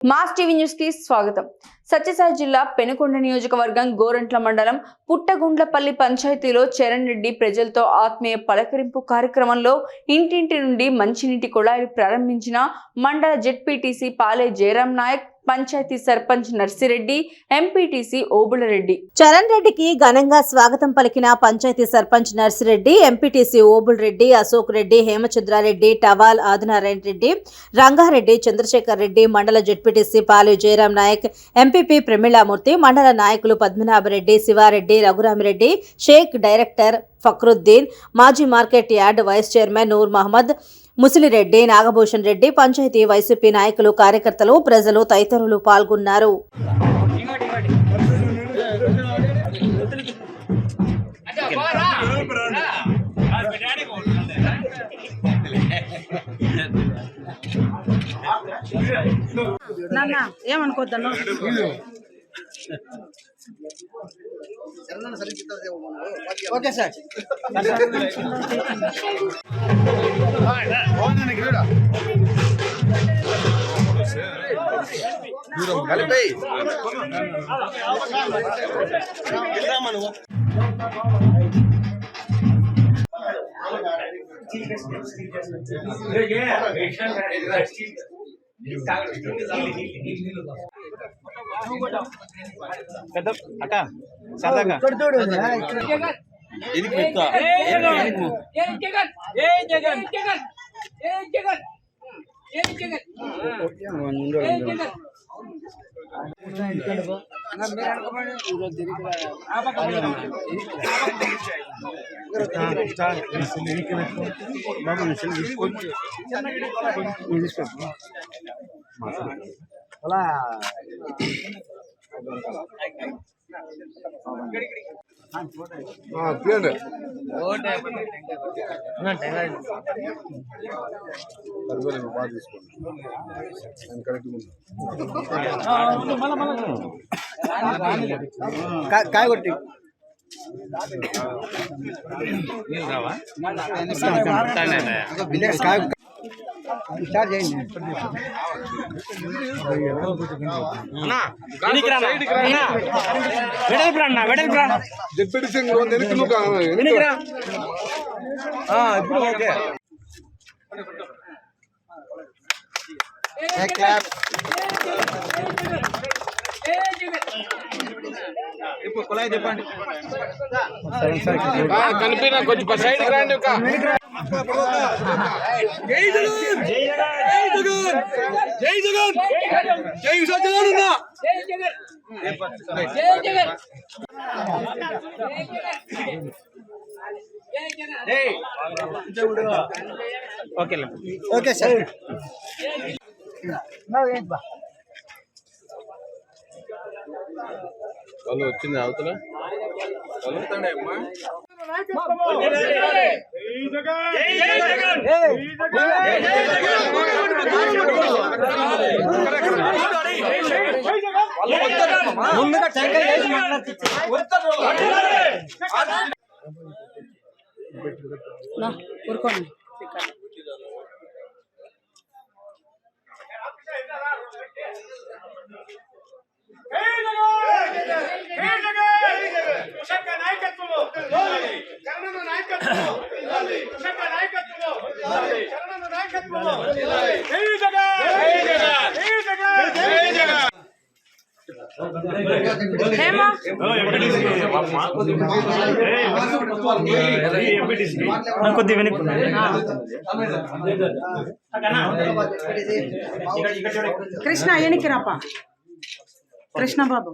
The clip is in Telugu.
మాస్ టీవీ న్యూస్ కి స్వాగతం. సత్యసాయి జిల్లా పెనుకొండ నియోజకవర్గం గోరంట్ల మండలం పుట్టగుండ్లపల్లి పంచాయతీలో చరణ్ రెడ్డి ప్రజలతో ఆత్మీయ పలకరింపు కార్యక్రమంలో ఇంటింటి నుండి మంచినీటి కుళాయిలు ప్రారంభించిన మండల జెడ్పీటీసీ పాలే జయరాం నాయక్, పంచాయతీ సర్పంచ్ నర్సిరెడ్డి, ఎంపీటీసీ ఓబులరెడ్డి. చరణ్ రెడ్డికి ఘనంగా స్వాగతం పలికిన పంచాయతీ సర్పంచ్ నర్సిరెడ్డి, ఎంపీటీసీ ఓబులరెడ్డి, అశోక్ రెడ్డి, హేమచంద్రారెడ్డి, టవాల్ ఆదినారాయణ రెడ్డి, రంగారెడ్డి, చంద్రశేఖర్ రెడ్డి, మండల జెడ్పీటీసీ పాలే జయరాం నాయక్, ఎంపీపీ ప్రమీళామూర్తి, మండల నాయకులు పద్మనాభరెడ్డి, శివారెడ్డి, రఘురామిరెడ్డి, షేక్ డైరెక్టర్ ఫక్రుద్దీన్, మాజీ market yard vice chairman Noor Mohammed, Musilireddy, Nagabhushan Reddy, panchayat YCP నాయకులు, కార్యకర్తలు, ప్రజలు తదితరులు పాల్గొన్నారు. ఏమనుకోద్దన్నా ఓకే సార్ కలిపి అక్క సరదాగా ఇది పెద్ద అలా కాయ కొట్టి స్టార్ట్ చేయండి. ఇప్పుడు ఓకే ఇప్పుడు కుళాయి చెప్పండి కనిపిన కొంచెం సైడ్ రండి. జై జగన్ జై జగన్ జై జగన్ జై సత్యనారాయణ జై జగన్ జై జగన్ ఓకే ఓకే సార్ వాళ్ళు వచ్చింది అవతల అమ్మా ముందుగా టెంకాయ వేసి ఊరుకోండి. కొద్ది వెనక్కి కృష్ణ వెనక్కి రాపా కృష్ణ బాబు.